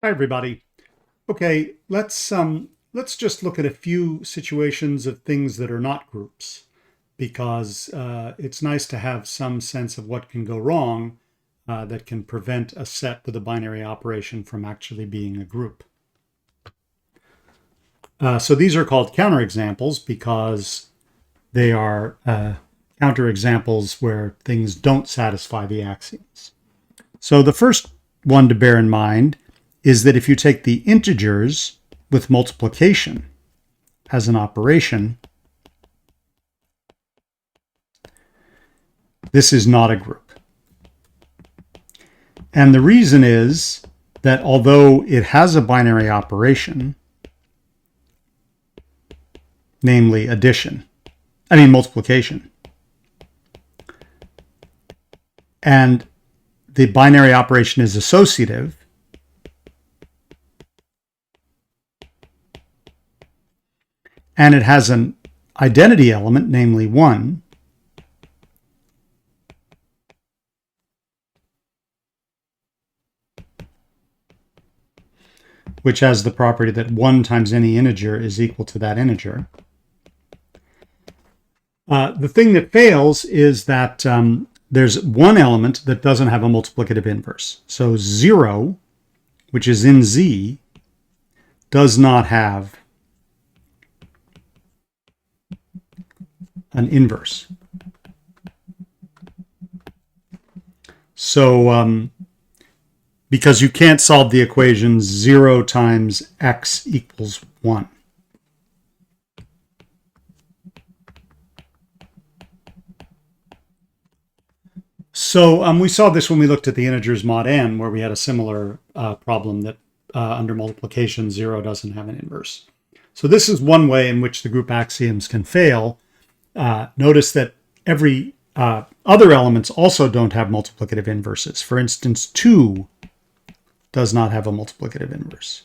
Hi, everybody. Okay, let's just look at a few situations of things that are not groups, because it's nice to have some sense of what can go wrong that can prevent a set with a binary operation from actually being a group. So these are called counterexamples because they are counterexamples where things don't satisfy the axioms. So the first one to bear in mind is that if you take the integers with multiplication as an operation, this is not a group. And the reason is that although it has a binary operation, namely multiplication, and the binary operation is associative, and it has an identity element, namely 1, which has the property that 1 times any integer is equal to that integer. The thing that fails is that there's one element that doesn't have a multiplicative inverse. So 0, which is in Z, does not have an inverse. So because you can't solve the equation 0 times x equals 1. So we saw this when we looked at the integers mod n, where we had a similar problem that under multiplication, 0 doesn't have an inverse. So this is one way in which the group axioms can fail. Notice that every other elements also don't have multiplicative inverses. For instance, 2 does not have a multiplicative inverse.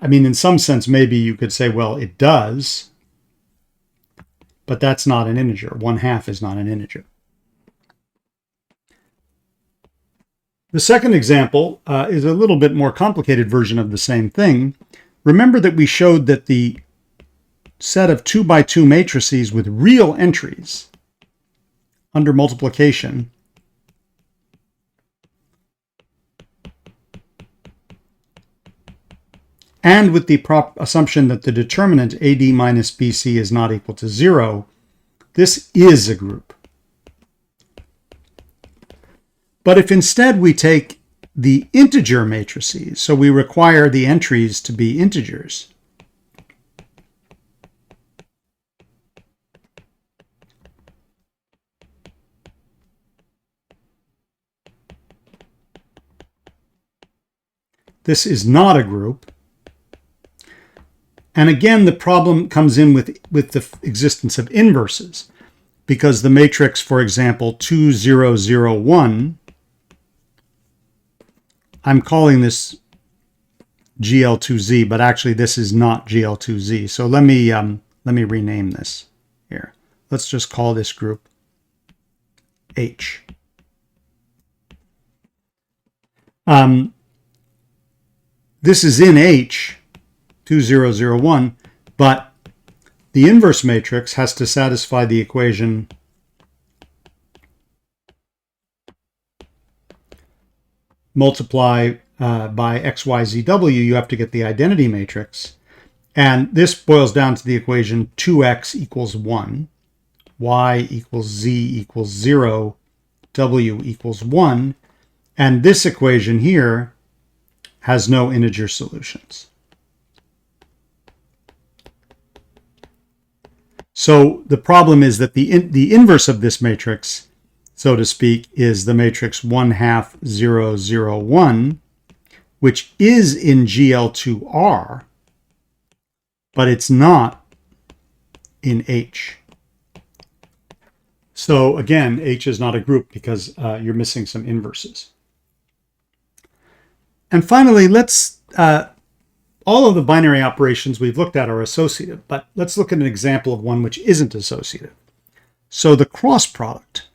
In some sense, maybe you could say, well, it does, but that's not an integer. 1/2 is not an integer. The second example is a little bit more complicated version of the same thing. Remember that we showed that the set of 2 by 2 matrices with real entries under multiplication and with the assumption that the determinant AD minus BC is not equal to 0, this is a group. But if instead we take the integer matrices, so we require the entries to be integers, this is not a group. And again, the problem comes in with the existence of inverses, because the matrix, for example, 2, 0, 0, 1, I'm calling this GL2Z, but actually this is not GL2Z. So let me rename this here. Let's just call this group H. This is in H, 2, 0, 0, 1, but the inverse matrix has to satisfy the equation multiply by XYZW, you have to get the identity matrix. And this boils down to the equation 2x equals 1, y equals z equals 0, w equals 1. And this equation here has no integer solutions. So the problem is that the inverse of this matrix, so to speak, is the matrix 1/2, 0, 0, 1, which is in GL2R, but it's not in H. So again, H is not a group because you're missing some inverses. And finally, all of the binary operations we've looked at are associative, but let's look at an example of one which isn't associative. So the cross product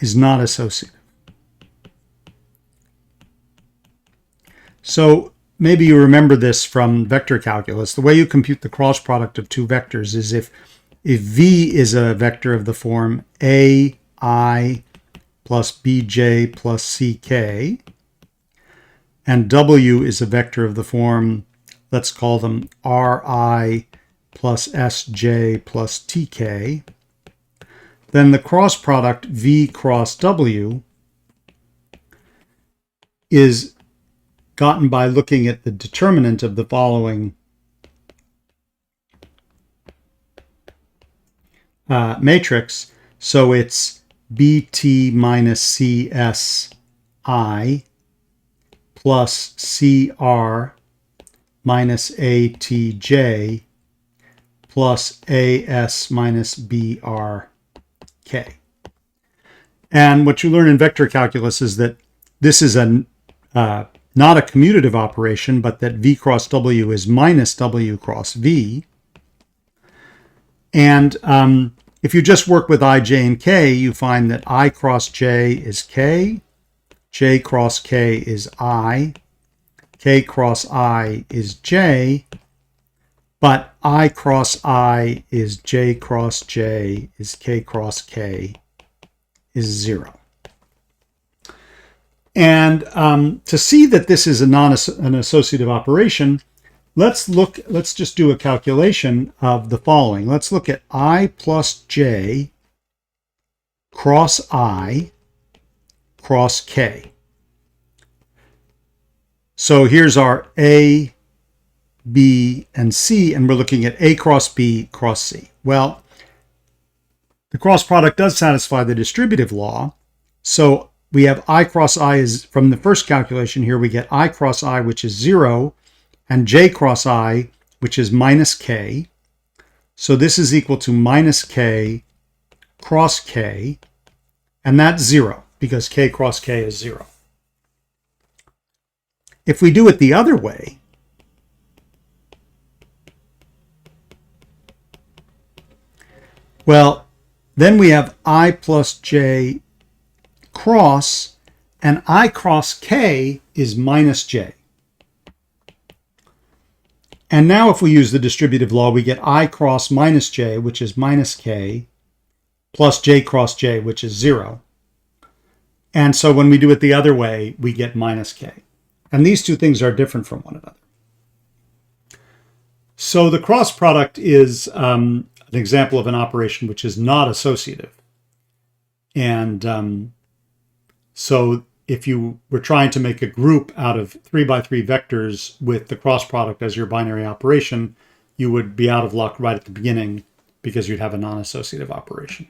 is not associative. So maybe you remember this from vector calculus. The way you compute the cross product of two vectors is if v is a vector of the form ai plus bj plus ck, and w is a vector of the form, let's call them ri plus sj plus tk, then the cross product v cross w is gotten by looking at the determinant of the following matrix. So it's bt minus cs I plus cr minus atj plus as minus brk. And what you learn in vector calculus is that this is not a commutative operation, but that v cross w is minus w cross v. And if you just work with I, j, and k, you find that I cross j is k, j cross k is I, k cross I is j, but I cross I is j cross j is k cross k is 0. And to see that this is an associative operation, let's just do a calculation of the following. Let's look at I plus j cross I cross k. So here's our A, B, and C, and we're looking at A cross B cross C. Well, the cross product does satisfy the distributive law. So we have I cross I is, from the first calculation here, we get I cross I, which is 0, and j cross I, which is minus k. So this is equal to minus k cross k, and that's 0, because k cross k is 0. If we do it the other way, well, then we have I plus j cross, and I cross k is minus j. And now if we use the distributive law, we get I cross minus j, which is minus k, plus j cross j, which is 0. And so when we do it the other way, we get minus k. And these two things are different from one another. So the cross product is an example of an operation which is not associative. And so if you were trying to make a group out of 3 by 3 vectors with the cross product as your binary operation, you would be out of luck right at the beginning because you'd have a non-associative operation.